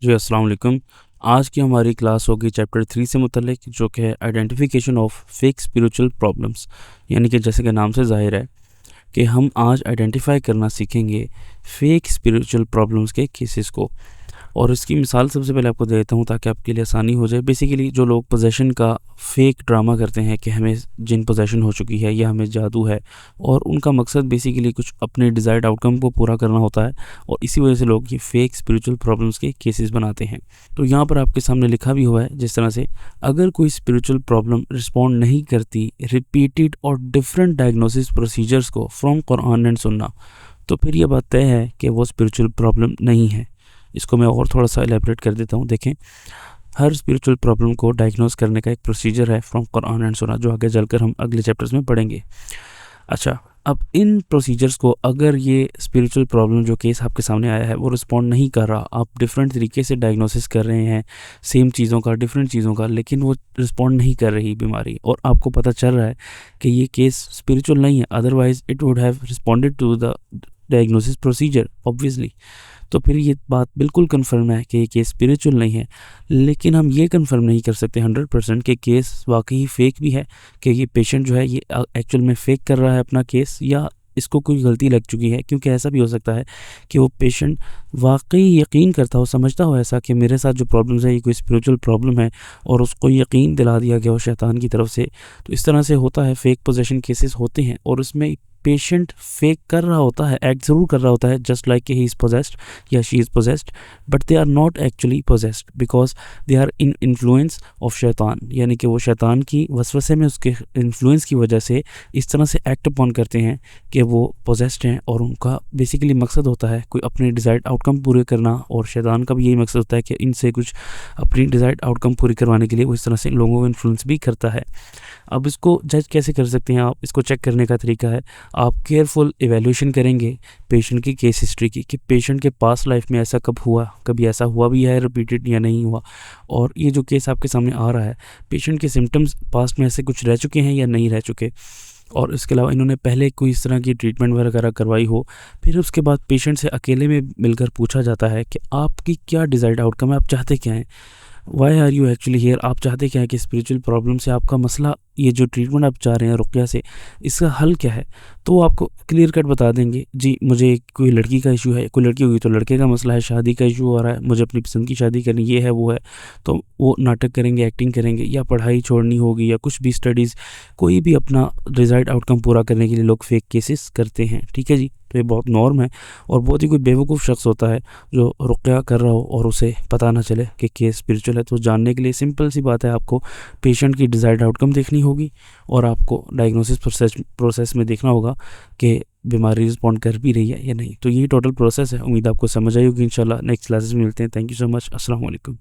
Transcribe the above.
जी, अस्सलाम वालेकुम। आज की हमारी क्लास होगी चैप्टर 3 से मुतल्लिक, जो कि है identification of fake spiritual problems. यानी कि जैसे कि नाम से ज़ाहिर है कि हम आज आइडेंटिफाई करना सीखेंगे फेक स्पिरिचुअल प्रॉब्लम्स के केसेस को। और इसकी मिसाल सबसे पहले आपको दे देता हूँ ताकि आपके लिए आसानी हो जाए। बेसिकली जो लोग पोजेशन का फेक ड्रामा करते हैं कि हमें जिन पोजेशन हो चुकी है या हमें जादू है, और उनका मकसद बेसिकली कुछ अपने डिज़ायर्ड आउटकम को पूरा करना होता है, और इसी वजह से लोग ये फेक स्पिरिचुअल प्रॉब्लम्स के केसेस बनाते हैं। तो यहाँ पर आपके सामने लिखा भी हुआ है जिस तरह से, अगर कोई स्पिरिचुअल प्रॉब्लम रिस्पॉन्ड नहीं करती रिपीटेड और डिफरेंट डायग्नोसिस प्रोसीजर्स को फ्रॉम कुरान एंड सुन्ना, तो फिर यह बात तय है कि वो स्पिरिचुअल प्रॉब्लम नहीं है। इसको मैं और थोड़ा सा एलेबरेट कर देता हूँ। देखें, हर स्पिरिचुअल प्रॉब्लम को डायग्नोस करने का एक प्रोसीजर है फ्रॉम कुरान एंड सुन्ना, जो आगे चलकर हम अगले चैप्टर्स में पढ़ेंगे। अच्छा, अब इन प्रोसीजर्स को, अगर ये स्पिरिचुअल प्रॉब्लम जो केस आपके सामने आया है वो रिस्पॉन्ड नहीं कर रहा, आप डिफरेंट तरीके से डायग्नोसिस कर रहे हैं सेम चीज़ों का, डिफरेंट चीज़ों का, लेकिन वो रिस्पॉन्ड नहीं कर रही बीमारी, और आपको पता चल रहा है कि ये केस स्पिरिचुअल नहीं है, otherwise it would have responded to the diagnosis procedure obviously, तो फिर ये बात बिल्कुल कंफर्म है कि ये केस स्पिरिचुअल नहीं है। लेकिन हम ये कंफर्म नहीं कर सकते 100% कि केस वाकई फेक भी है, कि ये पेशेंट जो है ये एक्चुअल में फेक कर रहा है अपना केस, या इसको कोई गलती लग चुकी है। क्योंकि ऐसा भी हो सकता है कि वो पेशेंट वाकई यकीन करता हो, समझता हो ऐसा कि मेरे साथ जो प्रॉब्लम्स है ये कोई स्पिरिचुअल प्रॉब्लम है, और उसको यकीन दिला दिया गया हो शैतान की तरफ से। तो इस तरह से होता है, फेक पोजेशन केसेस होते हैं, और उसमें पेशेंट फेक कर रहा होता है, एक्ट ज़रूर कर रहा होता है जस्ट लाइक कि ही इज़ पोजेस्ड या she is possessed, but they are not actually possessed because they are in influence of शैतान। यानी कि वो शैतान की वसवसे में, उसके इन्फ्लुएंस की वजह से इस तरह से एक्ट अपॉन करते हैं कि वो पोजेस्ड हैं, और उनका बेसिकली मकसद होता है कोई अपने डिज़ायर्ड आउटकम पूरे करना, और शैतान का भी यही मकसद होता है कि इनसे कुछ अपनी डिज़ायर्ड आउटकम पूरी करवाने के लिए वो इस तरह से लोगों को इन्फ्लुएंस भी करता है। अब इसको जज कैसे कर सकते हैं आप? इसको चेक करने का तरीका है, आप केयरफुल एवेल्यूशन करेंगे पेशेंट की केस हिस्ट्री की, कि पेशेंट के पास लाइफ में ऐसा कब हुआ, कभी ऐसा हुआ भी है रिपीटेड या नहीं हुआ, और ये जो केस आपके सामने आ रहा है, पेशेंट के सिम्टम्स पास्ट में ऐसे कुछ रह चुके हैं या नहीं रह चुके, और इसके अलावा इन्होंने पहले कोई इस तरह की ट्रीटमेंट वगैरह करवाई हो। फिर उसके बाद पेशेंट से अकेले में मिलकर पूछा जाता है कि आपकी क्या डिज़ायर्ड आउटकम है, आप चाहते क्या हैं, why are you actually here, आप चाहते क्या है कि स्पिरिचुअल प्रॉब्लम से आपका मसला, ये जो ट्रीटमेंट आप चाह रहे हैं रुक़्या से, इसका हल क्या है। तो वो आपको क्लियर कट बता देंगे, जी मुझे कोई लड़की का इशू है, कोई लड़की होगी तो लड़के का मसला है, शादी का इशू हो रहा है, मुझे अपनी पसंद की शादी करनी, ये है वो है। तो वो नाटक करेंगे, एक्टिंग करेंगे, या पढ़ाई छोड़नी होगी, या कुछ भी स्टडीज़, कोई भी अपना डिज़ायर्ड आउटकम पूरा करने के लिए लोग फेक केसेस करते हैं। ठीक है जी, तो ये बहुत नॉर्म है, और बहुत ही कोई बेवकूफ़ शख्स होता है जो रुक़्या कर रहा हो और उसे पता ना चले कि केस स्पिरिचुअल है। तो जानने के लिए सिंपल सी बात है, आपको पेशेंट की डिज़ायर्ड आउटकम देखनी होगी, और आपको डायग्नोसिस प्रोसेस में देखना होगा कि बीमारी रिस्पॉन्ड कर भी रही है या नहीं। तो यही टोटल प्रोसेस है। उम्मीद आपको समझ आई होगी। इंशाल्लाह नेक्स्ट क्लासेस में मिलते हैं। Thank you so much. अस्सलाम वालेकुम।